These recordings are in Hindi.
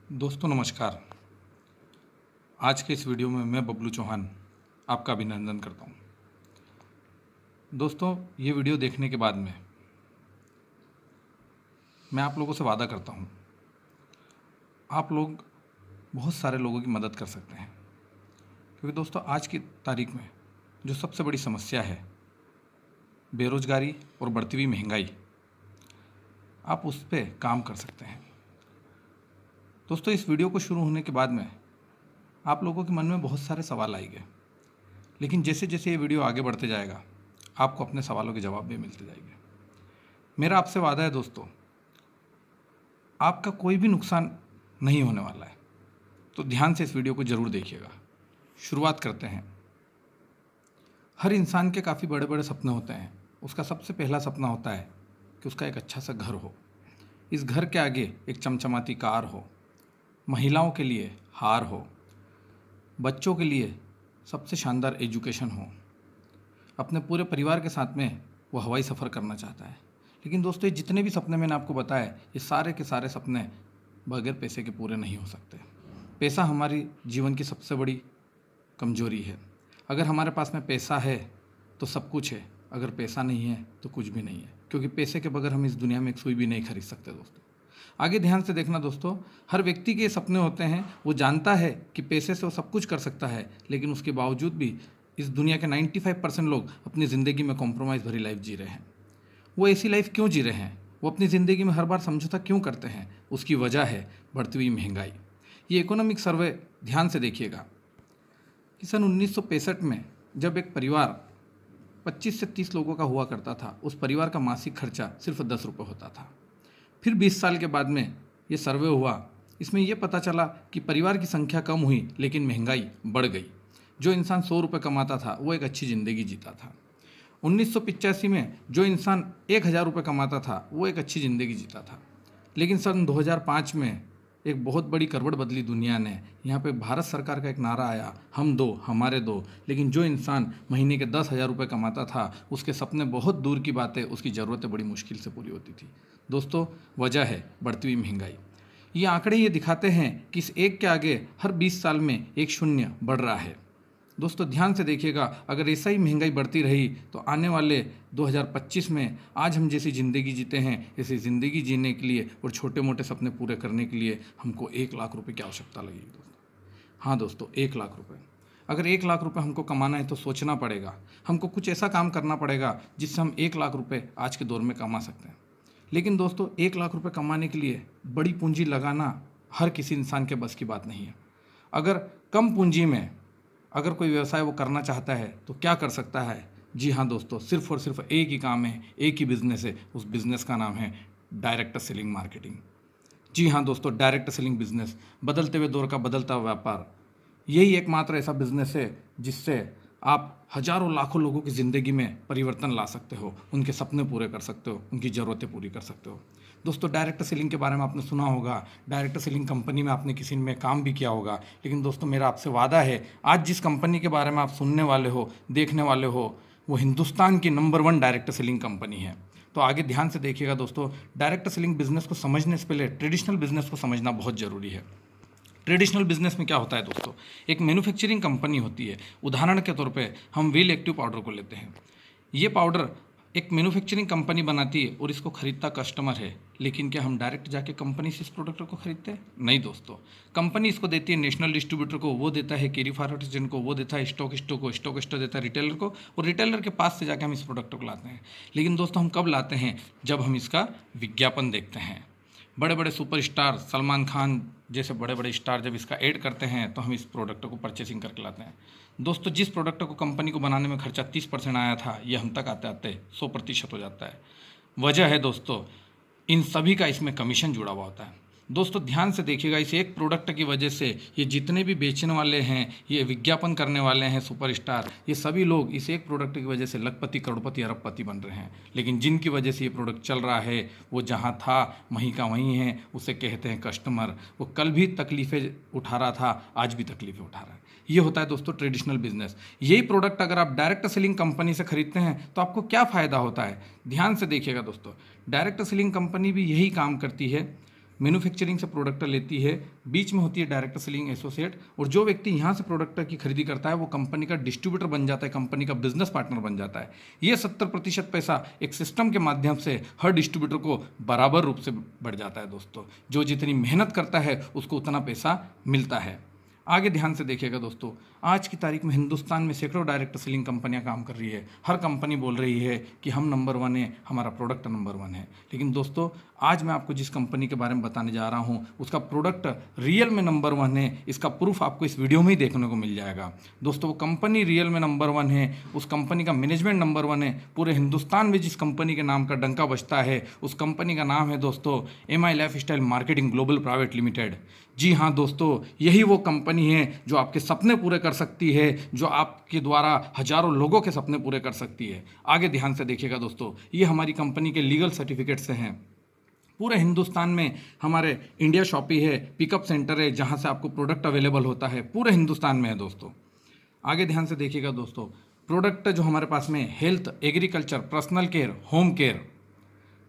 दोस्तों नमस्कार। आज के इस वीडियो में मैं बबलू चौहान आपका अभिनंदन करता हूँ। दोस्तों ये वीडियो देखने के बाद में मैं आप लोगों से वादा करता हूँ, आप लोग बहुत सारे लोगों की मदद कर सकते हैं। क्योंकि दोस्तों आज की तारीख में जो सबसे बड़ी समस्या है बेरोजगारी और बढ़ती हुई महंगाई, आप उस पर काम कर सकते हैं। दोस्तों इस वीडियो को शुरू होने के बाद में आप लोगों के मन में बहुत सारे सवाल आएंगे, लेकिन जैसे जैसे ये वीडियो आगे बढ़ते जाएगा आपको अपने सवालों के जवाब भी मिलते जाएंगे। मेरा आपसे वादा है दोस्तों, आपका कोई भी नुकसान नहीं होने वाला है, तो ध्यान से इस वीडियो को ज़रूर देखिएगा। शुरुआत करते हैं। हर इंसान के काफ़ी बड़े बड़े सपने होते हैं। उसका सबसे पहला सपना होता है कि उसका एक अच्छा सा घर हो, इस घर के आगे एक चमचमाती कार हो, महिलाओं के लिए हार हो, बच्चों के लिए सबसे शानदार एजुकेशन हो, अपने पूरे परिवार के साथ में वो हवाई सफ़र करना चाहता है। लेकिन दोस्तों ये जितने भी सपने मैंने आपको बताए, ये सारे के सारे सपने बगैर पैसे के पूरे नहीं हो सकते। पैसा हमारी जीवन की सबसे बड़ी कमजोरी है। अगर हमारे पास में पैसा है तो सब कुछ है, अगर पैसा नहीं है तो कुछ भी नहीं है। क्योंकि पैसे के बगैर हम इस दुनिया में एक सुई भी नहीं खरीद सकते। दोस्तों आगे ध्यान से देखना। दोस्तों हर व्यक्ति के सपने होते हैं, वो जानता है कि पैसे से वो सब कुछ कर सकता है, लेकिन उसके बावजूद भी इस दुनिया के 95% लोग अपनी ज़िंदगी में कॉम्प्रोमाइज़ भरी लाइफ जी रहे हैं। वो ऐसी लाइफ क्यों जी रहे हैं, वो अपनी ज़िंदगी में हर बार समझौता क्यों करते हैं? उसकी वजह है बढ़ती हुई महंगाई। ये इकोनॉमिक सर्वे ध्यान से देखिएगा कि सन 1965 में जब एक परिवार 25 से 30 लोगों का हुआ करता था, उस परिवार का मासिक खर्चा सिर्फ 10 रुपये होता था। फिर 20 साल के बाद में ये सर्वे हुआ, इसमें यह पता चला कि परिवार की संख्या कम हुई लेकिन महंगाई बढ़ गई। जो इंसान 100 रुपये कमाता था वो एक अच्छी ज़िंदगी जीता था। 1985 में जो इंसान 1000 रुपये कमाता था वो एक अच्छी ज़िंदगी जीता था। लेकिन सन 2005 में एक बहुत बड़ी करवट बदली दुनिया ने। यहाँ पे भारत सरकार का एक नारा आया, हम दो हमारे दो। लेकिन जो इंसान महीने के 10,000 रुपये कमाता था उसके सपने बहुत दूर की बातें, उसकी ज़रूरतें बड़ी मुश्किल से पूरी होती थी। दोस्तों वजह है बढ़ती हुई महंगाई। ये आंकड़े ये दिखाते हैं कि इस एक के आगे हर 20 साल में एक शून्य बढ़ रहा है। दोस्तों ध्यान से देखिएगा, अगर ऐसा ही महंगाई बढ़ती रही तो आने वाले 2025 में आज हम जैसी ज़िंदगी जीते हैं ऐसी ज़िंदगी जीने के लिए और छोटे मोटे सपने पूरे करने के लिए हमको 1,00,000 रुपये की आवश्यकता लगेगी। दोस्तों हाँ दोस्तों 1,00,000 रुपये। अगर 1,00,000 रुपये हमको कमाना है तो सोचना पड़ेगा, हमको कुछ ऐसा काम करना पड़ेगा जिससे हम 1,00,000 रुपये आज के दौर में कमा सकते हैं। लेकिन दोस्तों 1,00,000 रुपये कमाने के लिए बड़ी पूंजी लगाना हर किसी इंसान के बस की बात नहीं है। अगर कम पूंजी में अगर कोई व्यवसाय वो करना चाहता है तो क्या कर सकता है? जी हाँ दोस्तों, सिर्फ और सिर्फ एक ही काम है, एक ही बिजनेस है। उस बिज़नेस का नाम है डायरेक्ट सेलिंग मार्केटिंग। जी हाँ दोस्तों, डायरेक्ट सेलिंग बिजनेस, बदलते हुए दौर का बदलता व्यापार। यही एकमात्र ऐसा बिजनेस है जिससे आप हजारों लाखों लोगों की ज़िंदगी में परिवर्तन ला सकते हो, उनके सपने पूरे कर सकते हो, उनकी ज़रूरतें पूरी कर सकते हो। दोस्तों डायरेक्ट सेलिंग के बारे में आपने सुना होगा, डायरेक्ट सेलिंग कंपनी में आपने किसी में काम भी किया होगा। लेकिन दोस्तों मेरा आपसे वादा है, आज जिस कंपनी के बारे में आप सुनने वाले हो, देखने वाले हो, वो हिंदुस्तान की नंबर 1 डायरेक्ट सेलिंग कंपनी है। तो आगे ध्यान से देखिएगा दोस्तों, डायरेक्ट सेलिंग बिजनेस को समझने से पहले ट्रेडिशनल बिजनेस को समझना बहुत ज़रूरी है। ट्रेडिशनल बिजनेस में क्या होता है दोस्तों, एक मैन्युफैक्चरिंग कंपनी होती है। उदाहरण के तौर पे हम व्हील एक्टिव पाउडर को लेते हैं। ये पाउडर एक मैन्युफैक्चरिंग कंपनी बनाती है और इसको खरीदता कस्टमर है। लेकिन क्या हम डायरेक्ट जाके कंपनी से इस प्रोडक्ट को खरीदते हैं? नहीं दोस्तों, कंपनी इसको देती है नेशनल डिस्ट्रीब्यूटर को, वो देता है कैरी फॉरवर्ड को, वो देता है स्टॉक स्टोर देता है रिटेलर को, और रिटेलर के पास से जाके हम इस प्रोडक्ट को लाते हैं। लेकिन दोस्तों हम कब लाते हैं? जब हम इसका विज्ञापन देखते हैं। बड़े बड़े सुपरस्टार सलमान खान जैसे बड़े बड़े स्टार जब इसका ऐड करते हैं तो हम इस प्रोडक्ट को परचेसिंग करके लाते हैं। दोस्तों जिस प्रोडक्ट को कंपनी को बनाने में खर्चा 30% आया था, ये हम तक आते आते 100% हो जाता है। वजह है दोस्तों इन सभी का इसमें कमीशन जुड़ा हुआ होता है। दोस्तों ध्यान से देखिएगा, इस एक प्रोडक्ट की वजह से ये जितने भी बेचने वाले हैं, ये विज्ञापन करने वाले हैं सुपरस्टार, ये सभी लोग इस एक प्रोडक्ट की वजह से लखपति करोड़पति अरबपति बन रहे हैं। लेकिन जिनकी वजह से ये प्रोडक्ट चल रहा है वो जहाँ था वहीं का वहीं है। उसे कहते हैं कस्टमर। वो कल भी तकलीफ़ें उठा रहा था, आज भी तकलीफ़ें उठा रहा है। ये होता है दोस्तों ट्रेडिशनल बिजनेस। यही प्रोडक्ट अगर आप डायरेक्ट सेलिंग कंपनी से खरीदते हैं तो आपको क्या फ़ायदा होता है? ध्यान से देखिएगा दोस्तों, डायरेक्ट सेलिंग कंपनी भी यही काम करती है। मैन्युफैक्चरिंग से प्रोडक्ट लेती है, बीच में होती है डायरेक्ट सेलिंग एसोसिएट, और जो व्यक्ति यहाँ से प्रोडक्ट की खरीदी करता है वो कंपनी का डिस्ट्रीब्यूटर बन जाता है, कंपनी का बिजनेस पार्टनर बन जाता है। ये 70% पैसा एक सिस्टम के माध्यम से हर डिस्ट्रीब्यूटर को बराबर रूप से बढ़ जाता है दोस्तों। जो जितनी मेहनत करता है उसको उतना पैसा मिलता है। आगे ध्यान से देखिएगा दोस्तों, आज की तारीख में हिंदुस्तान में सैकड़ों डायरेक्ट सेलिंग कंपनियां काम कर रही है। हर कंपनी बोल रही है कि हम नंबर 1 है, हमारा प्रोडक्ट नंबर 1 है। लेकिन दोस्तों आज मैं आपको जिस कंपनी के बारे में बताने जा रहा हूं उसका प्रोडक्ट रियल में नंबर 1 है। इसका प्रूफ आपको इस वीडियो में ही देखने को मिल जाएगा। दोस्तों वो कंपनी रियल में नंबर 1 है, उस कंपनी का मैनेजमेंट नंबर 1 है। पूरे हिंदुस्तान में जिस कंपनी के नाम का डंका बजता है उस कंपनी का नाम है दोस्तों MI lifestyle marketing global private limited. जी हाँ दोस्तों, यही वो कंपनी है जो आपके सपने पूरे कर सकती है, जो आपके द्वारा हजारों लोगों के सपने पूरे कर सकती है। आगे ध्यान से देखिएगा दोस्तों, ये हमारी कंपनी के लीगल सर्टिफिकेट से हैं। पूरे हिंदुस्तान में हमारे इंडिया शॉपी है, पिकअप सेंटर है, जहाँ से आपको प्रोडक्ट अवेलेबल होता है, पूरे हिंदुस्तान में है दोस्तों। आगे ध्यान से देखिएगा दोस्तों, प्रोडक्ट जो हमारे पास में health, agriculture, personal care, home care,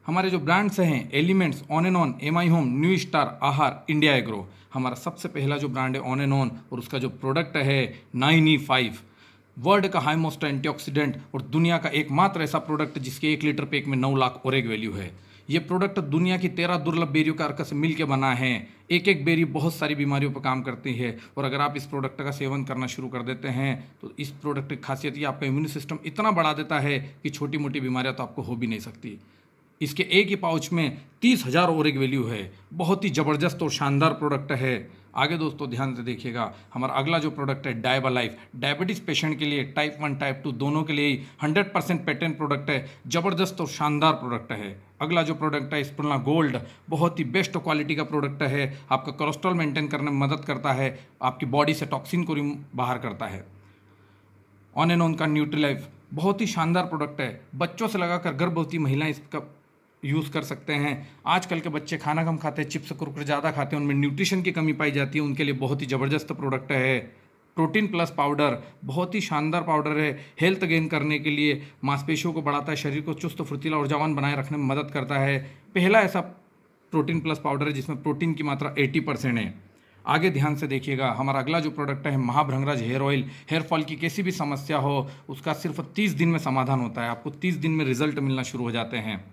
हमारे जो ब्रांड्स हैं elements, on and on, MI home, new star, आहार, इंडिया एग्रो। हमारा सबसे पहला जो ब्रांड है ऑन एंड ऑन, और उसका जो प्रोडक्ट है 9E5, वर्ल्ड का हाई मोस्ट एंटीऑक्सीडेंट और दुनिया का एकमात्र ऐसा प्रोडक्ट जिसके 1 लीटर पैक में 9 लाख ओरेग वैल्यू है। ये प्रोडक्ट दुनिया की 13 दुर्लभ बेरियों का अर्क से मिल के बना है। एक एक बेरी बहुत सारी बीमारियों पर काम करती है, और अगर आप इस प्रोडक्ट का सेवन करना शुरू कर देते हैं तो इस प्रोडक्ट की खासियत ये आपका इम्यून सिस्टम इतना बढ़ा देता है कि छोटी मोटी बीमारियां तो आपको हो भी नहीं सकती। इसके एक ही पाउच में 30,000 ओरेग वैल्यू है। बहुत ही ज़बरदस्त और शानदार प्रोडक्ट है। आगे दोस्तों ध्यान से देखिएगा, हमारा अगला जो प्रोडक्ट है डायबा लाइफ, डायबिटीज़ पेशेंट के लिए, टाइप 1 टाइप 2 दोनों के लिए 100% पेटेंट प्रोडक्ट है। ज़बरदस्त और शानदार प्रोडक्ट है। अगला जो प्रोडक्ट है स्प्रुलिना गोल्ड, बहुत ही बेस्ट क्वालिटी का प्रोडक्ट है। आपका कोलेस्ट्रॉल मेंटेन करने में मदद करता है, आपकी बॉडी से टॉक्सिन को बाहर करता है। ऑन एंड ऑन का न्यूट्रीलाइफ बहुत ही शानदार प्रोडक्ट है। बच्चों से लगाकर गर्भवती महिलाएं इसका यूज़ कर सकते हैं। आजकल के बच्चे खाना कम खाते हैं, चिप्स कुरकुरे ज़्यादा खाते हैं, उनमें न्यूट्रिशन की कमी पाई जाती है, उनके लिए बहुत ही ज़बरदस्त प्रोडक्ट है। प्रोटीन प्लस पाउडर, बहुत ही शानदार पाउडर है। हेल्थ गेन करने के लिए, मांसपेशियों को बढ़ाता है, शरीर को चुस्त फुर्तीला और जवान बनाए रखने में मदद करता है। पहला ऐसा प्रोटीन प्लस पाउडर है जिसमें प्रोटीन की मात्रा 80% है। आगे ध्यान से देखिएगा, हमारा अगला जो प्रोडक्ट है महाभृंगराज हेयर ऑयल। हेयर फॉल की कैसी भी समस्या हो उसका सिर्फ 30 दिन में समाधान होता है। आपको 30 दिन में रिजल्ट मिलना शुरू हो जाते हैं।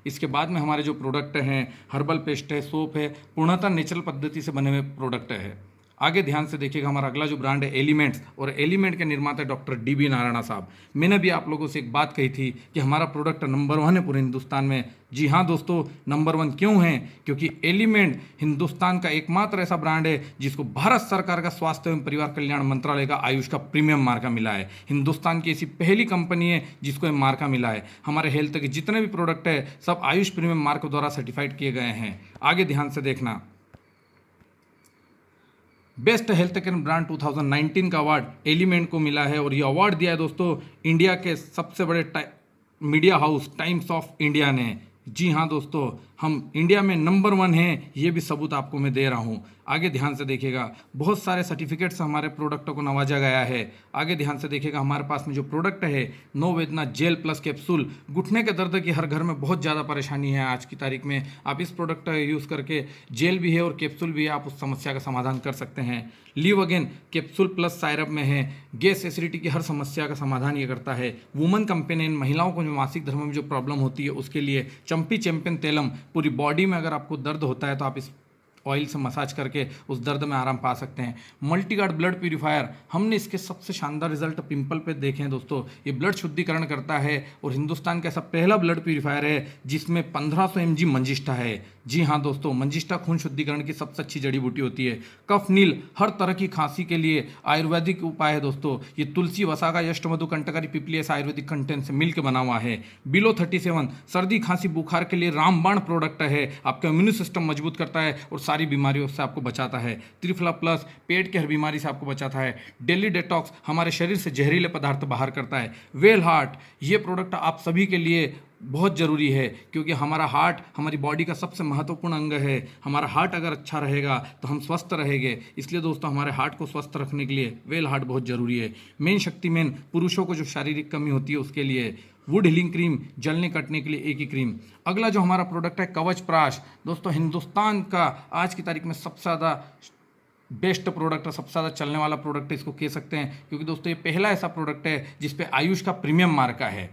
इसके बाद में हमारे जो प्रोडक्ट हैं हर्बल पेस्ट है, सोप है, पूर्णतः नेचुरल पद्धति से बने हुए प्रोडक्ट है। आगे ध्यान से देखिएगा, हमारा अगला जो ब्रांड है एलिमेंट्स, और एलिमेंट के निर्माता डॉक्टर DB नारायणा साहब। मैंने भी आप लोगों से एक बात कही थी कि हमारा प्रोडक्ट नंबर 1 है पूरे हिंदुस्तान में। जी हाँ दोस्तों, नंबर 1 क्यों है? क्योंकि एलिमेंट हिंदुस्तान का एकमात्र ऐसा ब्रांड है जिसको भारत सरकार का स्वास्थ्य एवं परिवार कल्याण मंत्रालय का आयुष का प्रीमियम मार्का मिला है। हिंदुस्तान की ऐसी पहली कंपनी है जिसको ये मार्का मिला है। हमारे हेल्थ के जितने भी प्रोडक्ट है सब आयुष प्रीमियम मार्क द्वारा सर्टिफाइड किए गए हैं। आगे ध्यान से देखना, बेस्ट हेल्थ केयर ब्रांड 2019 का अवार्ड एलिमेंट को मिला है, और ये अवार्ड दिया है दोस्तों इंडिया के सबसे बड़े media house times of India ने। जी हाँ दोस्तों, हम इंडिया में नंबर 1 हैं, ये भी सबूत आपको मैं दे रहा हूँ। आगे ध्यान से देखिएगा, बहुत सारे सर्टिफिकेट से हमारे प्रोडक्ट को नवाजा गया है। आगे ध्यान से देखिएगा, हमारे पास में जो प्रोडक्ट है नो वेदना जेल प्लस कैप्सूल। घुटने के दर्द की हर घर में बहुत ज़्यादा परेशानी है आज की तारीख में। आप इस प्रोडक्ट का यूज़ करके, जेल भी है और कैप्सूल भी है, आप उस समस्या का समाधान कर सकते हैं। लिव अगेन कैप्सूल प्लस सायरप में है, गैस एसिडिटी की हर समस्या का समाधान ये करता है। वुमन कंपेनियन, महिलाओं को जो मासिक धर्म में जो प्रॉब्लम होती है उसके लिए चंपी चैंपियन तेलम। पूरी बॉडी में अगर आपको दर्द होता है तो आप इस ऑयल से मसाज करके उस दर्द में आराम पा सकते हैं। मल्टीगार्ड ब्लड प्यूरीफायर, हमने इसके सबसे शानदार रिजल्ट पिंपल पे देखे हैं दोस्तों। ये ब्लड शुद्धिकरण करता है और हिंदुस्तान का ऐसा पहला ब्लड प्यूरीफायर है जिसमें 1500 mg मंजिष्ठा है। जी हाँ दोस्तों, मंजिष्ठा खून शुद्धिकरण की सबसे अच्छी जड़ी बूटी होती है। कफ नील, हर तरह की खांसी के लिए आयुर्वेदिक उपाय है दोस्तों। ये तुलसी, वसागा, यष्टमधु, कंटकारी, पिपली ऐसा आयुर्वेदिक कंटेंट से मिलकर बना हुआ है। बिलो 37 सर्दी खांसी बुखार के लिए रामबाण प्रोडक्ट है, आपका इम्यून सिस्टम मजबूत करता है और सारी बीमारियों से आपको बचाता है। त्रिफला प्लस पेट की हर बीमारी से आपको बचाता है। डेली डिटॉक्स हमारे शरीर से जहरीले पदार्थ बाहर करता है। वेल हार्ट, ये प्रोडक्ट आप सभी के लिए बहुत ज़रूरी है क्योंकि हमारा हार्ट हमारी बॉडी का सबसे महत्वपूर्ण अंग है। हमारा हार्ट अगर अच्छा रहेगा तो हम स्वस्थ रहेंगे। इसलिए दोस्तों हमारे हार्ट को स्वस्थ रखने के लिए वेल हार्ट बहुत ज़रूरी है। मेन शक्ति मेन पुरुषों को जो शारीरिक कमी होती है उसके लिए वुड हीलिंग क्रीम, जलने कटने के लिए एक ही क्रीम। अगला जो हमारा प्रोडक्ट है कवच प्राश, दोस्तों हिंदुस्तान का आज की तारीख में सबसे ज़्यादा बेस्ट प्रोडक्ट है, सबसे ज़्यादा चलने वाला प्रोडक्ट इसको कह सकते हैं, क्योंकि दोस्तों ये पहला ऐसा प्रोडक्ट है जिस पे आयुष का प्रीमियम मार्का है।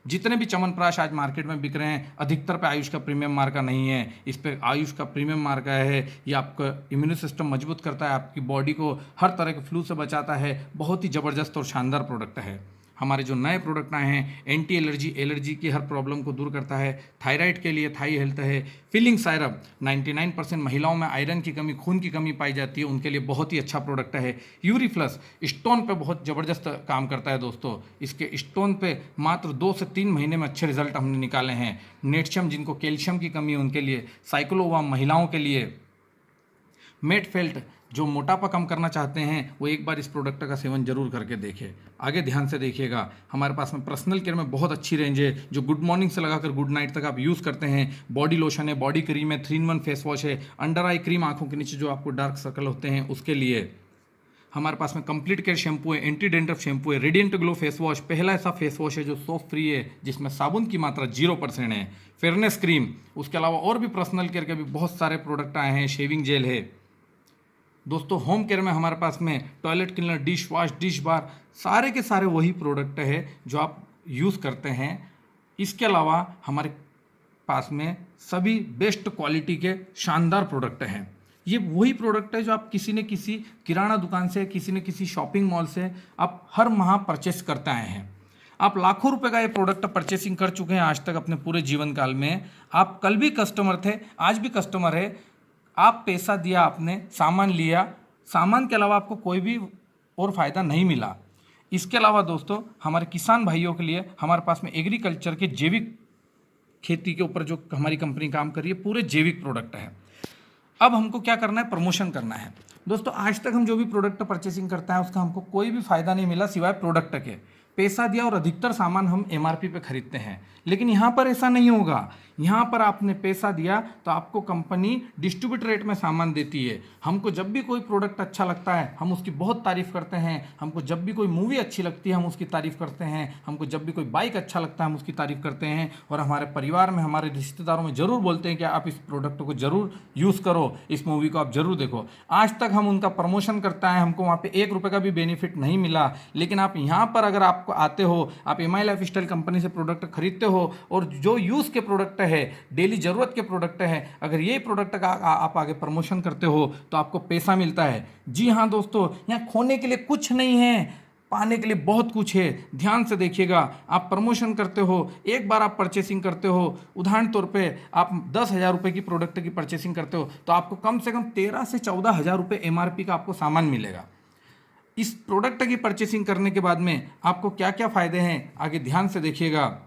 जितने भी च्यवनप्राश आज मार्केट में बिक रहे हैं अधिकतर पे आयुष का प्रीमियम मार्का नहीं है, इस पे आयुष का प्रीमियम मार्का है। ये आपका इम्यून सिस्टम मजबूत करता है, आपकी बॉडी को हर तरह के फ्लू से बचाता है। बहुत ही ज़बरदस्त और शानदार प्रोडक्ट है। हमारे जो नए प्रोडक्ट आए हैं एंटी एलर्जी की हर प्रॉब्लम को दूर करता है। थायराइड के लिए थाई हेल्थ है। फिलिंग सायरप 99% महिलाओं में आयरन की कमी, खून की कमी पाई जाती है, उनके लिए बहुत ही अच्छा प्रोडक्ट है। यूरीफ्लस स्टोन पे बहुत ज़बरदस्त काम करता है दोस्तों। इसके स्टोन पे मात्र 2 से 3 महीने में अच्छे रिजल्ट हमने निकाले हैं। नेटशियम जिनको कैल्शियम की कमी है उनके लिए, साइक्लोवाम महिलाओं के लिए, मेटफेल्ट जो मोटापा कम करना चाहते हैं वो एक बार इस प्रोडक्ट का सेवन जरूर करके देखें। आगे ध्यान से देखिएगा, हमारे पास में पर्सनल केयर में बहुत अच्छी रेंज है जो गुड मॉर्निंग से लगाकर गुड नाइट तक आप यूज़ करते हैं। बॉडी लोशन है, बॉडी क्रीम है, 3-in-1 फेस वॉश है, अंडर आई क्रीम आंखों के नीचे जो आपको डार्क सर्कल होते हैं उसके लिए। हमारे पास में कंप्लीट केयर शैम्पू है, एंटी डेंड्रफ शैम्पू है, रेडिएंट ग्लो फेस वॉश, पहला ऐसा फेस वॉश है जो सोप फ्री है जिसमें साबुन की मात्रा 0% है। फेयरनेस क्रीम, उसके अलावा और भी पर्सनल केयर के भी बहुत सारे प्रोडक्ट आए हैं। शेविंग जेल है दोस्तों। होम केयर में हमारे पास में toilet cleaner, dish wash, dish bar, सारे के सारे वही प्रोडक्ट है जो आप यूज़ करते हैं। इसके अलावा हमारे पास में सभी बेस्ट क्वालिटी के शानदार प्रोडक्ट हैं। ये वही प्रोडक्ट है जो आप किसी न किसी किराना दुकान से, किसी न किसी शॉपिंग मॉल से आप हर माह परचेस करते आए हैं। आप लाखों रुपए का ये प्रोडक्ट परचेसिंग कर चुके हैं आज तक अपने पूरे जीवन काल में। आप कल भी कस्टमर थे, आज भी कस्टमर है। आप पैसा दिया, आपने सामान लिया, सामान के अलावा आपको कोई भी और फ़ायदा नहीं मिला। इसके अलावा दोस्तों हमारे किसान भाइयों के लिए हमारे पास में एग्रीकल्चर के जैविक खेती के ऊपर जो हमारी कंपनी काम कर रही है पूरे जैविक प्रोडक्ट है। अब हमको क्या करना है, प्रमोशन करना है दोस्तों। आज तक हम जो भी प्रोडक्ट परचेसिंग करते हैं उसका हमको कोई भी फ़ायदा नहीं मिला सिवाय प्रोडक्ट के। पैसा दिया और अधिकतर सामान हम एमआरपी पे खरीदते हैं, लेकिन यहाँ पर ऐसा नहीं होगा। यहाँ पर आपने पैसा दिया तो आपको कंपनी डिस्ट्रीब्यूटर रेट में सामान देती है। हमको जब भी कोई प्रोडक्ट अच्छा लगता है हम उसकी बहुत तारीफ़ करते हैं। हमको जब भी कोई मूवी अच्छी लगती है हम उसकी तारीफ़ करते हैं। हमको जब भी कोई बाइक अच्छा लगता है हम उसकी तारीफ़ करते हैं। और हमारे परिवार में, हमारे रिश्तेदारों में ज़रूर बोलते हैं कि आप इस प्रोडक्ट को ज़रूर यूज़ करो, इस मूवी को आप ज़रूर देखो। आज तक हम उनका प्रमोशन करता है, हमको वहाँ पर 1 रुपये का भी बेनिफिट नहीं मिला। लेकिन आप यहाँ पर अगर आपको आते हो, आप एमआई लाइफस्टाइल कंपनी से प्रोडक्ट खरीदते हो और जो यूज़ के प्रोडक्ट है, डेली ज़रूरत के प्रोडक्ट है, अगर ये प्रोडक्ट का आप आगे प्रमोशन करते हो तो आपको पैसा मिलता है। जी हाँ दोस्तों, यहाँ खोने के लिए कुछ नहीं है, पाने के लिए बहुत कुछ है। ध्यान से देखिएगा, आप प्रमोशन करते हो, एक बार आप परचेसिंग करते हो, उदाहरण तौर पे आप 10,000 रुपये की प्रोडक्ट की परचेसिंग करते हो तो आपको कम से कम 13 से 14,000 रुपये एमआरपी का आपको सामान मिलेगा। इस प्रोडक्ट की परचेसिंग करने के बाद में आपको क्या क्या फ़ायदे हैं आगे ध्यान से देखिएगा।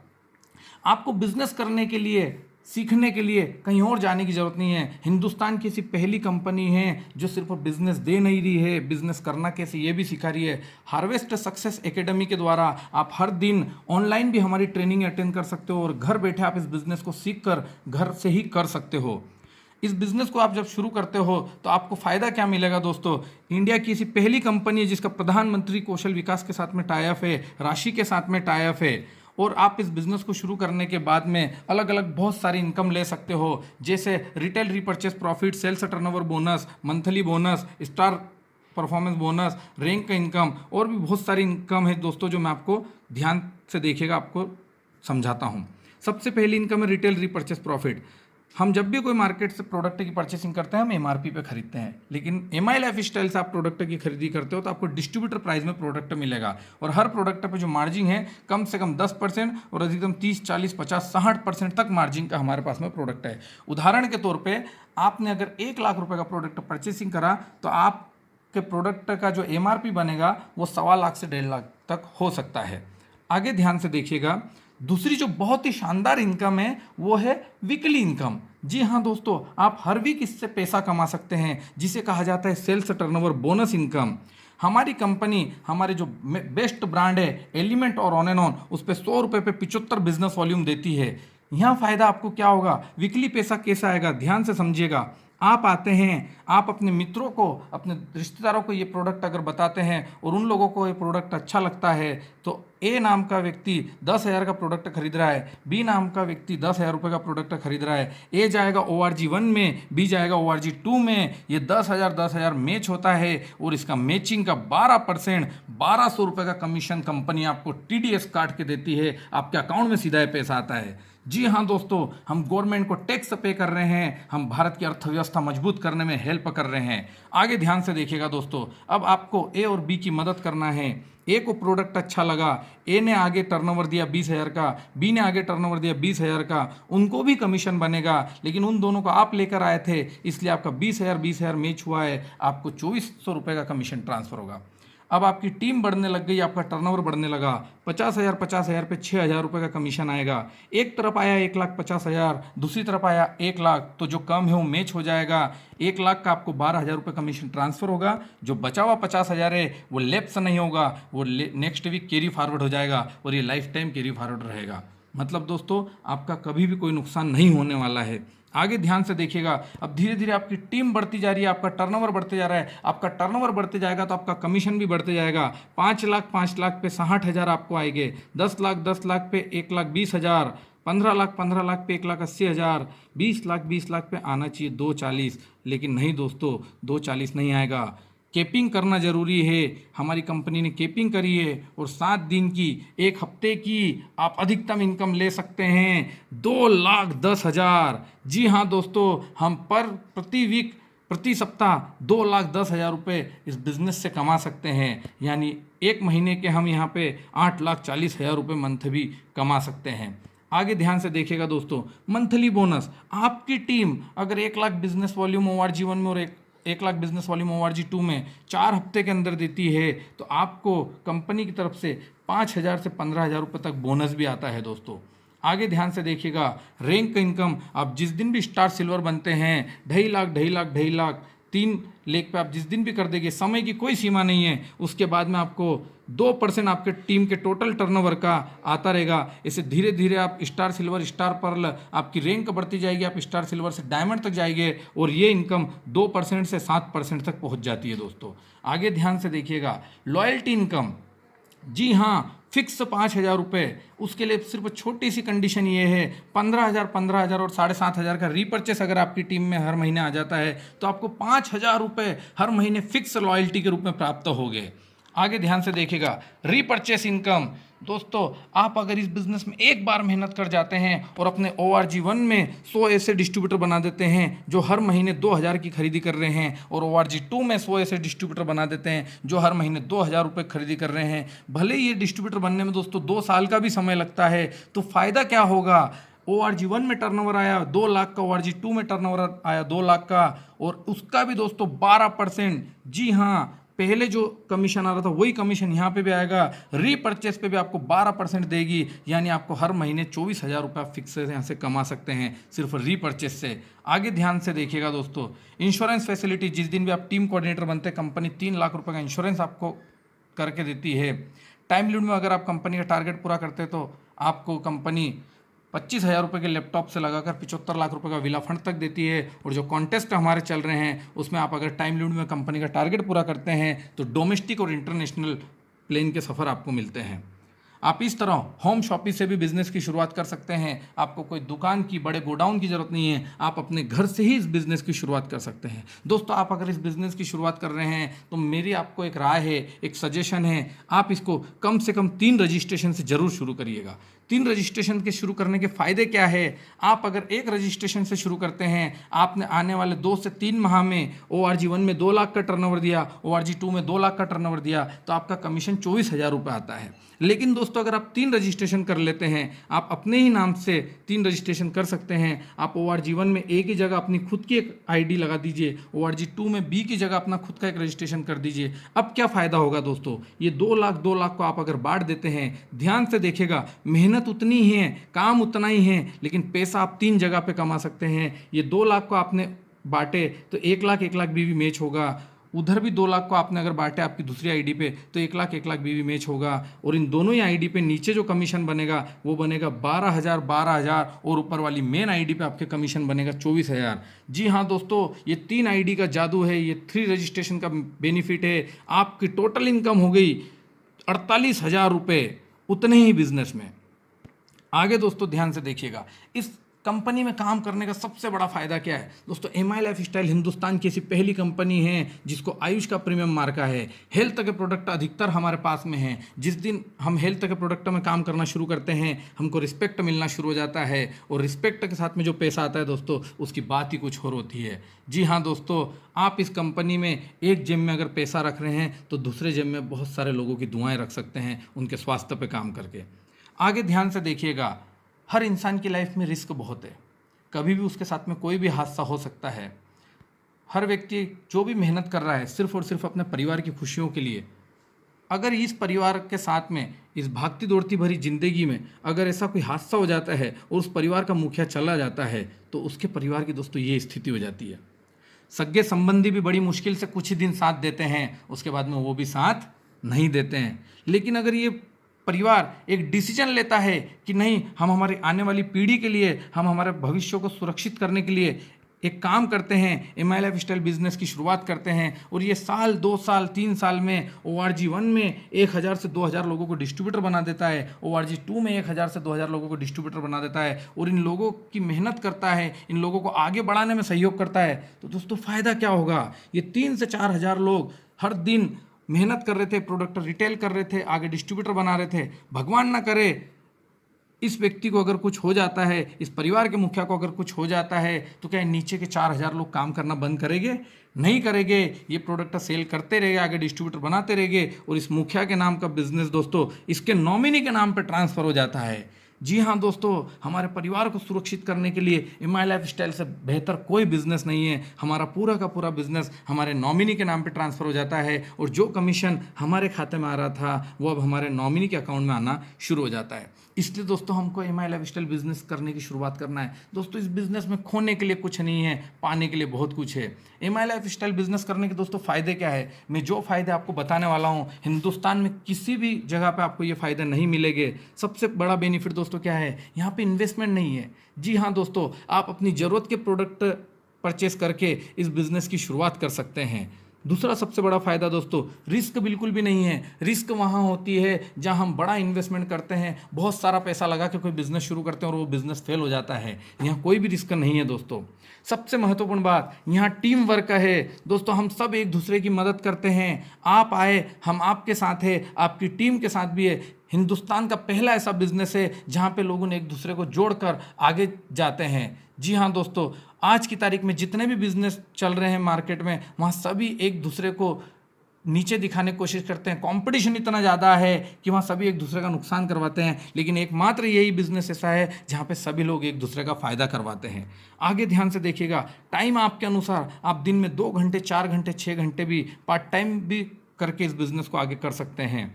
आपको बिजनेस करने के लिए, सीखने के लिए कहीं और जाने की ज़रूरत नहीं है। हिंदुस्तान की ऐसी पहली कंपनी है जो सिर्फ बिजनेस दे नहीं रही है, बिजनेस करना कैसे ये भी सिखा रही है। हार्वेस्ट सक्सेस एकेडमी के द्वारा आप हर दिन ऑनलाइन भी हमारी ट्रेनिंग अटेंड कर सकते हो और घर बैठे आप इस बिज़नेस को सीख कर घर से ही कर सकते हो। इस बिज़नेस को आप जब शुरू करते हो तो आपको फ़ायदा क्या मिलेगा दोस्तों। इंडिया की ऐसी पहली कंपनी है जिसका प्रधानमंत्री कौशल विकास के साथ में टाई अप है, राशि के साथ में टाई अप है। और आप इस बिज़नेस को शुरू करने के बाद में अलग अलग बहुत सारी इनकम ले सकते हो, जैसे retail repurchase profit, sales turnover bonus, monthly bonus, star performance bonus, rank का इनकम और भी बहुत सारी इनकम है दोस्तों जो मैं आपको ध्यान से देखिएगा आपको समझाता हूँ। सबसे पहली इनकम है रिटेल रीपर्चेस प्रॉफिट। हम जब भी कोई मार्केट से प्रोडक्ट की परचेसिंग करते हैं हम एमआरपी पे खरीदते हैं, लेकिन एमआई लाइफस्टाइल से आप प्रोडक्ट की खरीदी करते हो तो आपको डिस्ट्रीब्यूटर प्राइस में प्रोडक्ट मिलेगा। और हर प्रोडक्ट पे जो मार्जिन है कम से कम 10% और अधिकतम 30, 40, 50, 60% तक मार्जिन का हमारे पास में प्रोडक्ट है। उदाहरण के तौर पर आपने अगर 1 लाख रुपये का प्रोडक्ट परचेसिंग करा तो आपके प्रोडक्ट का जो एमआरपी बनेगा वो 1.25 लाख से 1.5 लाख तक हो सकता है। आगे ध्यान से देखिएगा, दूसरी जो बहुत ही शानदार इनकम है वो है वीकली इनकम। जी हाँ दोस्तों, आप हर वीक इससे पैसा कमा सकते हैं जिसे कहा जाता है सेल्स टर्नओवर बोनस इनकम। हमारी कंपनी, हमारे जो बेस्ट ब्रांड है एलिमेंट और ऑन एंड ऑन, उस पर 100 रुपये पे 75 बिजनेस वॉल्यूम देती है। यहाँ फ़ायदा आपको क्या होगा, वीकली पैसा कैसा आएगा, ध्यान से समझिएगा। आप आते हैं, आप अपने मित्रों को, अपने रिश्तेदारों को ये प्रोडक्ट अगर बताते हैं और उन लोगों को ये प्रोडक्ट अच्छा लगता है, तो ए नाम का व्यक्ति 10,000 का प्रोडक्ट खरीद रहा है, बी नाम का व्यक्ति 10,000 रुपये का प्रोडक्ट खरीद रहा है, ए जाएगा ORG1 में, बी जाएगा ORG2 में, ये 10,000 मैच होता है और इसका मैचिंग का 12% 1,200 रुपये का कमीशन कंपनी आपको TDS काट के देती है, आपके अकाउंट में सीधा पैसा आता है। जी हाँ दोस्तों, हम गवर्नमेंट को टैक्स पे कर रहे हैं, हम भारत की अर्थव्यवस्था मजबूत करने में हेल्प कर रहे हैं। आगे ध्यान से देखिएगा दोस्तों, अब आपको ए और बी की मदद करना है। ए को प्रोडक्ट अच्छा लगा, ए ने आगे टर्नओवर दिया 20,000 का, बी ने आगे टर्नओवर दिया 20,000 का, उनको भी कमीशन बनेगा, लेकिन उन दोनों को आप लेकर आए थे, इसलिए आपका 20,000 मैच हुआ है, आपको 2,400 रुपये का कमीशन ट्रांसफर होगा। अब आपकी टीम बढ़ने लग गई, आपका टर्नओवर बढ़ने लगा, 50,000 पे 6,000 रुपये का कमीशन आएगा। एक तरफ आया 1,50,000, दूसरी तरफ आया 1,00,000, तो जो कम है वो मैच हो जाएगा। 1,00,000 का आपको 12,000 रुपये कमीशन ट्रांसफर होगा। जो बचा हुआ 50,000 है वो लेफ्ट से नहीं होगा, वो नेक्स्ट वीक कैरी फॉरवर्ड हो जाएगा और ये लाइफ टाइम कैरी फॉरवर्ड रहेगा। मतलब दोस्तों, आपका कभी भी कोई नुकसान नहीं होने वाला है। आगे ध्यान से देखिएगा, अब धीरे धीरे आपकी टीम बढ़ती जा रही है, आपका टर्नओवर बढ़ते जा रहा है, आपका टर्नओवर बढ़ते जाएगा तो आपका कमीशन भी बढ़ते जाएगा। 5,00,000 पे 60,000 आपको आएंगे, 10,00,000 पे 1,20,000, 15,00,000 पे 1,80,000, 20,00,000 पे आना चाहिए 240, लेकिन नहीं दोस्तों, 240 नहीं आएगा। केपिंग करना जरूरी है। हमारी कंपनी ने केपिंग करी है और 7 दिन की, 1 हफ्ते की आप अधिकतम इनकम ले सकते हैं 2,10,000। जी हाँ दोस्तों, हम प्रति वीक, प्रति सप्ताह 2,10,000 रुपये इस बिज़नेस से कमा सकते हैं। यानी 1 महीने के हम यहाँ पे 8,40,000 रुपये मंथ भी कमा सकते हैं। आगे ध्यान से देखिएगा दोस्तों, मंथली बोनस, आपकी टीम अगर 1,00,000 बिजनेस वॉल्यूम ORG1 में और 1,00,000 बिजनेस वॉल्यूम ORG2 में 4 हफ्ते के अंदर देती है, तो आपको कंपनी की तरफ से 5,000 से 15,000 रुपये तक बोनस भी आता है दोस्तों। आगे ध्यान से देखिएगा, रैंक इनकम, आप जिस दिन भी स्टार सिल्वर बनते हैं 2,50,000 3 लेख पे आप जिस दिन भी कर देंगे, समय की कोई सीमा नहीं है। उसके बाद में आपको 2% आपके टीम के टोटल टर्नओवर का आता रहेगा। इसे धीरे धीरे आप स्टार सिल्वर, स्टार पर्ल, आपकी रैंक बढ़ती जाएगी, आप स्टार सिल्वर से डायमंड तक जाएंगे और ये इनकम 2% से 7% तक पहुंच जाती है दोस्तों। आगे ध्यान से देखिएगा, लॉयल्टी इनकम, जी हाँ, फिक्स 5,000 रुपये। उसके लिए सिर्फ छोटी सी कंडीशन ये है, 15,000 और 7,500 का रीपर्चेस अगर आपकी टीम में हर महीने आ जाता है तो आपको 5,000 रुपये हर महीने फिक्स लॉयल्टी के रूप में प्राप्त होंगे। आगे ध्यान से देखिएगा, रीपर्चेस इनकम, दोस्तों आप अगर इस बिज़नेस में एक बार मेहनत कर जाते हैं और अपने ORG1 में 100 ऐसे डिस्ट्रीब्यूटर बना देते हैं जो हर महीने 2,000 की खरीदी कर रहे हैं, और ORG2 में 100 ऐसे डिस्ट्रीब्यूटर बना देते हैं जो हर महीने 2,000 रुपये खरीदी कर रहे हैं, भले ही ये डिस्ट्रीब्यूटर बनने में दोस्तों 2 साल का भी समय लगता है, तो फ़ायदा क्या होगा? ORG1 में टर्नओवर आया 2,00,000 का, ORG2 में टर्नओवर आया 2,00,000 का, और उसका भी दोस्तों 12%। जी हाँ, पहले जो कमीशन आ रहा था वही कमीशन यहाँ पे भी आएगा। रीपर्चेस पे भी आपको 12% देगी, यानी आपको हर महीने 24,000 रुपये फिक्स यहाँ से कमा सकते हैं सिर्फ रीपर्चेस से। आगे ध्यान से देखिएगा दोस्तों, इंश्योरेंस फैसिलिटी, जिस दिन भी आप टीम कोऑर्डिनेटर बनते हैं कंपनी 3,00,000 रुपये का इंश्योरेंस आपको करके देती है। टाइम लिमिट में अगर आप कंपनी का टारगेट पूरा करते हैं तो आपको कंपनी 25,000 रुपये के लैपटॉप से लगाकर 75 लाख रुपए का विला फंड तक देती है। और जो कॉन्टेस्ट हमारे चल रहे हैं उसमें आप अगर टाइम लिमिट में कंपनी का टारगेट पूरा करते हैं तो डोमेस्टिक और इंटरनेशनल प्लेन के सफ़र आपको मिलते हैं। आप इस तरह होम शॉपिंग से भी बिज़नेस की शुरुआत कर सकते हैं। आपको कोई दुकान की, बड़े गोडाउन की ज़रूरत नहीं है, आप अपने घर से ही इस बिज़नेस की शुरुआत कर सकते हैं। दोस्तों आप अगर इस बिज़नेस की शुरुआत कर रहे हैं तो मेरी आपको एक राय है, एक सजेशन है, आप इसको कम से कम 3 रजिस्ट्रेशन से ज़रूर शुरू करिएगा। 3 रजिस्ट्रेशन के शुरू करने के फ़ायदे क्या है? आप अगर 1 रजिस्ट्रेशन से शुरू करते हैं, आपने आने वाले 2 से 3 माह में ORG1 में 2,00,000 का टर्नओवर दिया, ORG2 में 2,00,000 का टर्नओवर दिया, तो आपका कमीशन 24,000 रुपये आता है। लेकिन दोस्तों अगर आप 3 रजिस्ट्रेशन कर लेते हैं, आप अपने ही नाम से 3 रजिस्ट्रेशन कर सकते हैं। आप ORG1 में A की जगह अपनी खुद की एक ID लगा दीजिए, ORG2 में B की जगह अपना खुद का एक रजिस्ट्रेशन कर दीजिए। अब क्या फ़ायदा होगा दोस्तों? ये 2,00,000 को आप अगर बांट देते हैं, ध्यान से देखिएगा, मेहनत उतनी ही है, काम उतना ही है, लेकिन पैसा आप 3 जगह पे कमा सकते हैं। ये 2,00,000 को आपने बांटे तो 1,00,000 भी मैच होगा, उधर भी 2 लाख को आपने अगर बांटे आपकी दूसरी आईडी पे तो 1 लाख बीवी मैच होगा, और इन दोनों ही आईडी पे नीचे जो कमीशन बनेगा वो बनेगा 12,000 और ऊपर वाली मेन आईडी पे आपके कमीशन बनेगा 24,000। जी हाँ दोस्तों, ये 3 आईडी का जादू है, ये 3 रजिस्ट्रेशन का बेनिफिट है। आपकी टोटल इनकम हो गई 48,000 रुपये उतने ही बिजनेस में। आगे दोस्तों ध्यान से देखिएगा, इस कंपनी में काम करने का सबसे बड़ा फायदा क्या है दोस्तों। एमआई लाइफ स्टाइल हिंदुस्तान की ऐसी पहली कंपनी है जिसको आयुष का प्रीमियम मार्का है। हेल्थ के प्रोडक्ट अधिकतर हमारे पास में हैं। जिस दिन हम हेल्थ के प्रोडक्ट में काम करना शुरू करते हैं हमको रिस्पेक्ट मिलना शुरू हो जाता है, और रिस्पेक्ट के साथ में जो पैसा आता है दोस्तों उसकी बात ही कुछ और होती है। जी हाँ दोस्तों, आप इस कंपनी में एक जेब में अगर पैसा रख रहे हैं तो दूसरे जेब में बहुत सारे लोगों की दुआएं रख सकते हैं उनके स्वास्थ्य पे काम करके। आगे ध्यान से देखिएगा, हर इंसान की लाइफ में रिस्क बहुत है, कभी भी उसके साथ में कोई भी हादसा हो सकता है। हर व्यक्ति जो भी मेहनत कर रहा है सिर्फ और सिर्फ अपने परिवार की खुशियों के लिए, अगर इस परिवार के साथ में इस भागती दौड़ती भरी जिंदगी में अगर ऐसा कोई हादसा हो जाता है और उस परिवार का मुखिया चला जाता है तो उसके परिवार की दोस्तों ये स्थिति हो जाती है। सगे संबंधी भी बड़ी मुश्किल से कुछ ही दिन साथ देते हैं, उसके बाद में वो भी साथ नहीं देते हैं। लेकिन अगर ये परिवार एक डिसीजन लेता है कि नहीं, हम हमारी आने वाली पीढ़ी के लिए, हम हमारे भविष्य को सुरक्षित करने के लिए एक काम करते हैं, एमआई लाइफ स्टाइल बिजनेस की शुरुआत करते हैं, और ये साल 2 साल 3 साल में ORG1 में 1,000 से 2,000 लोगों को डिस्ट्रीब्यूटर बना देता है, ORG2 में 1,000 से 2,000 लोगों को डिस्ट्रीब्यूटर बना देता है, और इन लोगों की मेहनत करता है, इन लोगों को आगे बढ़ाने में सहयोग करता है, तो दोस्तों फ़ायदा क्या होगा। ये 3 से 4,000 लोग हर दिन मेहनत कर रहे थे, प्रोडक्ट रिटेल कर रहे थे, आगे डिस्ट्रीब्यूटर बना रहे थे। भगवान ना करे इस व्यक्ति को अगर कुछ हो जाता है, इस परिवार के मुखिया को अगर कुछ हो जाता है तो क्या नीचे के 4,000 लोग काम करना बंद करेंगे? नहीं करेंगे। ये प्रोडक्ट सेल करते रहेंगे, आगे डिस्ट्रीब्यूटर बनाते रहेंगे, और इस मुखिया के नाम का बिजनेस दोस्तों इसके नॉमिनी के नाम पर ट्रांसफर हो जाता है। जी हाँ दोस्तों, हमारे परिवार को सुरक्षित करने के लिए एमआई लाइफ स्टाइल से बेहतर कोई बिजनेस नहीं है। हमारा पूरा का पूरा बिजनेस हमारे नॉमिनी के नाम पे ट्रांसफ़र हो जाता है, और जो कमीशन हमारे खाते में आ रहा था वो अब हमारे नॉमिनी के अकाउंट में आना शुरू हो जाता है। इसलिए दोस्तों हमको एमआई लाइफ स्टाइल बिजनेस करने की शुरुआत करना है। दोस्तों इस बिजनेस में खोने के लिए कुछ नहीं है, पाने के लिए बहुत कुछ है। एमआई लाइफ स्टाइल बिजनेस करने के दोस्तों फ़ायदे क्या है, मैं जो फ़ायदे आपको बताने वाला हूँ हिंदुस्तान में किसी भी जगह पे आपको ये फ़ायदे नहीं मिलेंगे। सबसे बड़ा बेनिफिट दोस्तों क्या है, यहाँ पे इन्वेस्टमेंट नहीं है। जी हाँ दोस्तों, आप अपनी ज़रूरत के प्रोडक्ट परचेस करके इस बिज़नेस की शुरुआत कर सकते हैं। दूसरा सबसे बड़ा फ़ायदा दोस्तों, रिस्क बिल्कुल भी नहीं है। रिस्क वहाँ होती है जहाँ हम बड़ा इन्वेस्टमेंट करते हैं, बहुत सारा पैसा लगा के कोई बिज़नेस शुरू करते हैं और वो बिज़नेस फेल हो जाता है। यहाँ कोई भी रिस्क नहीं है दोस्तों। सबसे महत्वपूर्ण बात, यहाँ टीम वर्क है दोस्तों, हम सब एक दूसरे की मदद करते हैं। आप आए, हम आपके साथ है, आपकी टीम के साथ भी है। हिंदुस्तान का पहला ऐसा बिजनेस है जहाँ पे लोगों ने एक दूसरे को जोड़कर आगे जाते हैं। जी हाँ दोस्तों, आज की तारीख में जितने भी बिजनेस चल रहे हैं मार्केट में, वहाँ सभी एक दूसरे को नीचे दिखाने की कोशिश करते हैं। कंपटीशन इतना ज़्यादा है कि वहाँ सभी एक दूसरे का नुकसान करवाते हैं, लेकिन एकमात्र यही बिजनेस ऐसा है जहाँ पे सभी लोग एक दूसरे का फ़ायदा करवाते हैं। आगे ध्यान से देखिएगा, टाइम आपके अनुसार आप दिन में 2 घंटे 4 घंटे 6 घंटे भी पार्ट टाइम भी करके इस बिज़नेस को आगे कर सकते हैं।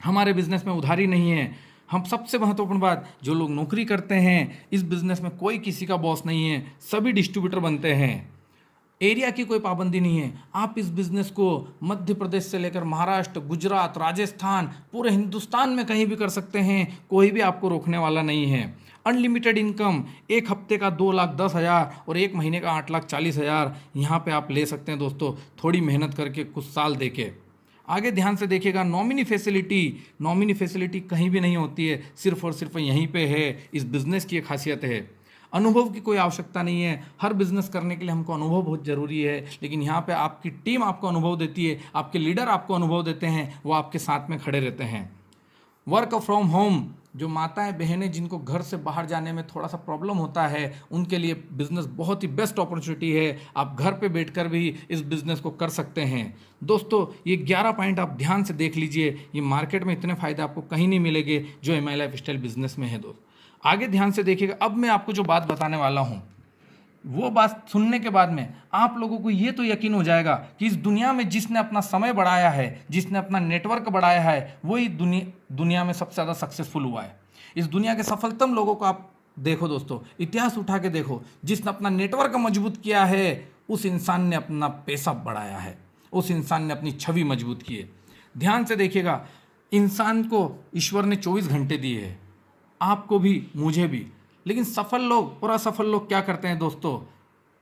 हमारे बिज़नेस में उधारी नहीं है। हम सबसे महत्वपूर्ण बात, जो लोग नौकरी करते हैं इस बिज़नेस में कोई किसी का बॉस नहीं है, सभी डिस्ट्रीब्यूटर बनते हैं। एरिया की कोई पाबंदी नहीं है। आप इस बिज़नेस को मध्य प्रदेश से लेकर महाराष्ट्र, गुजरात, राजस्थान, पूरे हिंदुस्तान में कहीं भी कर सकते हैं, कोई भी आपको रोकने वाला नहीं है। अनलिमिटेड इनकम, एक हफ्ते का 2,10,000 और एक महीने का 8,40,000 यहाँ पे आप ले सकते हैं दोस्तों, थोड़ी मेहनत करके, कुछ साल देके। आगे ध्यान से देखिएगा, नॉमिनी फैसिलिटी कहीं भी नहीं होती है, सिर्फ और सिर्फ यहीं पे है। इस बिज़नेस की एक खासियत है। अनुभव की कोई आवश्यकता नहीं है। हर बिज़नेस करने के लिए हमको अनुभव बहुत ज़रूरी है, लेकिन यहाँ पे आपकी टीम आपको अनुभव देती है, आपके लीडर आपको अनुभव देते हैं, वो आपके साथ में खड़े रहते हैं। वर्क फ्रॉम होम, जो माताएं बहनें जिनको घर से बाहर जाने में थोड़ा सा प्रॉब्लम होता है, उनके लिए बिज़नेस बहुत ही बेस्ट अपॉर्चुनिटी है। आप घर पे बैठकर भी इस बिज़नेस को कर सकते हैं। दोस्तों ये 11 पॉइंट आप ध्यान से देख लीजिए, ये मार्केट में इतने फ़ायदे आपको कहीं नहीं मिलेंगे जो एमआई लाइफ स्टाइल बिज़नेस में है दोस्त। आगे ध्यान से देखिएगा, अब मैं आपको जो बात बताने वाला हूँ वो बात सुनने के बाद में आप लोगों को ये तो यकीन हो जाएगा कि इस दुनिया में जिसने अपना समय बढ़ाया है, जिसने अपना नेटवर्क बढ़ाया है, वही दुनिया में सबसे ज़्यादा सक्सेसफुल हुआ है। इस दुनिया के सफलतम लोगों को आप देखो दोस्तों, इतिहास उठा के देखो, जिसने अपना नेटवर्क मजबूत किया है उस इंसान ने अपना पैसा बढ़ाया है, उस इंसान ने अपनी छवि मजबूत की है। ध्यान से देखिएगा, इंसान को ईश्वर ने 24 घंटे दिए हैं, आपको भी मुझे भी। लेकिन सफल लोग और असफल लोग क्या करते हैं दोस्तों?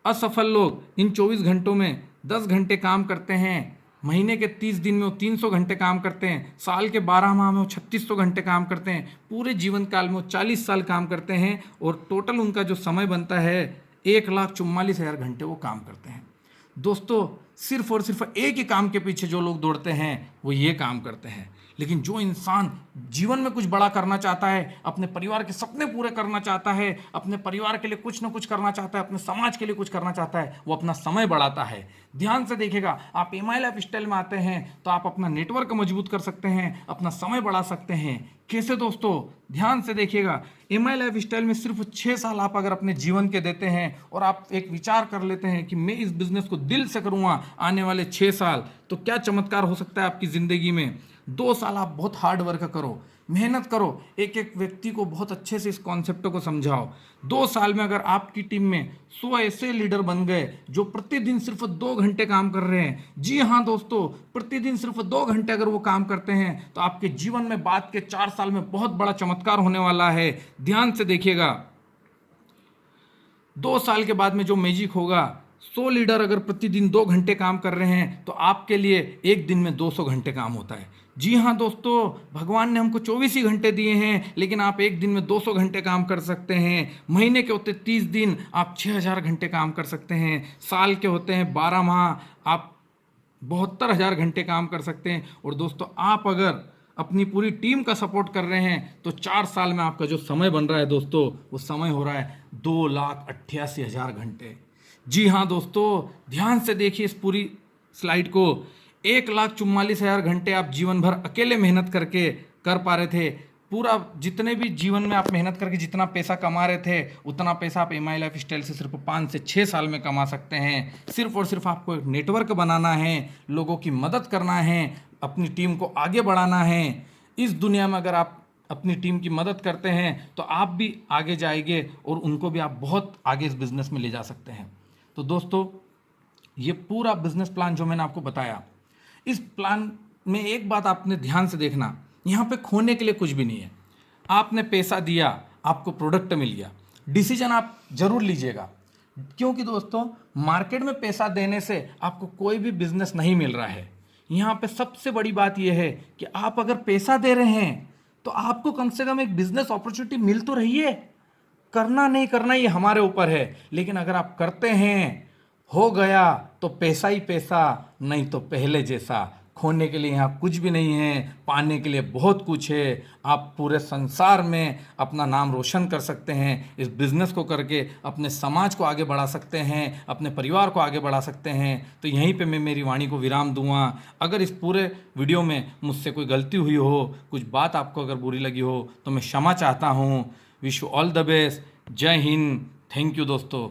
असफल लोग इन 24 घंटों में 10 घंटे काम करते हैं, महीने के 30 दिन में वो 300 घंटे काम करते हैं, साल के 12 माह में वो 3600 घंटे काम करते हैं, पूरे जीवन काल में वो 40 साल काम करते हैं और टोटल उनका जो समय बनता है 1,44,000 घंटे वो काम करते हैं। दोस्तों, सिर्फ और सिर्फ एक ही काम के पीछे जो लोग दौड़ते हैं वो ये काम करते हैं। लेकिन जो इंसान जीवन में कुछ बड़ा करना चाहता है, अपने परिवार के सपने पूरे करना चाहता है, अपने परिवार के लिए कुछ ना कुछ करना चाहता है, अपने समाज के लिए कुछ करना चाहता है, वो अपना समय बढ़ाता है। ध्यान से देखिएगा, आप एमआई लाइफ स्टाइल में आते हैं तो आप अपना नेटवर्क मजबूत कर सकते हैं, अपना समय बढ़ा सकते हैं। कैसे दोस्तों? ध्यान से देखिएगा, एमआई लाइफ स्टाइल में सिर्फ 6 साल आप अगर अपने जीवन के देते हैं और आप एक विचार कर लेते हैं कि मैं इस बिजनेस को दिल से करूँगा आने वाले 6 साल, तो क्या चमत्कार हो सकता है आपकी ज़िंदगी में। 2 साल आप बहुत हार्ड वर्क करो, मेहनत करो, एक एक व्यक्ति को बहुत अच्छे से इस कॉन्सेप्ट को समझाओ। 2 साल में अगर आपकी टीम में 100 ऐसे लीडर बन गए जो प्रतिदिन सिर्फ 2 घंटे काम कर रहे हैं, जी हाँ दोस्तों, प्रतिदिन सिर्फ 2 घंटे अगर वो काम करते हैं तो आपके जीवन में बाद के 4 साल में बहुत बड़ा चमत्कार होने वाला है। ध्यान से देखिएगा, 2 साल के बाद में जो मैजिक होगा, 100 लीडर अगर प्रतिदिन 2 घंटे काम कर रहे हैं तो आपके लिए एक दिन में 200 घंटे काम होता है। जी हाँ दोस्तों, भगवान ने हमको 24 ही घंटे दिए हैं, लेकिन आप एक दिन में 200 घंटे काम कर सकते हैं। महीने के होते 30 दिन, आप 6000 घंटे काम कर सकते हैं। साल के होते हैं 12 माह, आप 72,000 घंटे काम कर सकते हैं। और दोस्तों, आप अगर अपनी पूरी टीम का सपोर्ट कर रहे हैं तो 4 साल में आपका जो समय बन रहा है दोस्तों, वो समय हो रहा है 2,88,000 घंटे। जी हाँ दोस्तों, ध्यान से देखिए इस पूरी स्लाइड को। 1,44,000 घंटे आप जीवन भर अकेले मेहनत करके कर पा रहे थे। पूरा जितने भी जीवन में आप मेहनत करके जितना पैसा कमा रहे थे, उतना पैसा आप एमआई लाइफ स्टाइल से सिर्फ 5 से 6 साल में कमा सकते हैं। सिर्फ और सिर्फ आपको एक नेटवर्क बनाना है, लोगों की मदद करना है, अपनी टीम को आगे बढ़ाना है। इस दुनिया में अगर आप अपनी टीम की मदद करते हैं तो आप भी आगे जाएंगे और उनको भी आप बहुत आगे इस बिज़नेस में ले जा सकते हैं। तो दोस्तों, ये पूरा बिजनेस प्लान जो मैंने आपको बताया, इस प्लान में एक बात आपने ध्यान से देखना, यहाँ पे खोने के लिए कुछ भी नहीं है। आपने पैसा दिया, आपको प्रोडक्ट मिल गया, डिसीजन आप जरूर लीजिएगा, क्योंकि दोस्तों मार्केट में पैसा देने से आपको कोई भी बिजनेस नहीं मिल रहा है। यहाँ पे सबसे बड़ी बात यह है कि आप अगर पैसा दे रहे हैं तो आपको कम से कम एक बिजनेस अपॉर्चुनिटी मिल तो रही है। करना नहीं करना ये हमारे ऊपर है, लेकिन अगर आप करते हैं, हो गया तो पैसा ही पैसा, नहीं तो पहले जैसा। खोने के लिए यहाँ कुछ भी नहीं है, पाने के लिए बहुत कुछ है। आप पूरे संसार में अपना नाम रोशन कर सकते हैं, इस बिज़नेस को करके अपने समाज को आगे बढ़ा सकते हैं, अपने परिवार को आगे बढ़ा सकते हैं। तो यहीं पे मैं मेरी वाणी को विराम दूंगा। अगर इस पूरे वीडियो में मुझसे कोई गलती हुई हो, कुछ बात आपको अगर बुरी लगी हो, तो मैं क्षमा चाहता हूँ। Wish you all the best. जय हिंद। थैंक यू दोस्तों।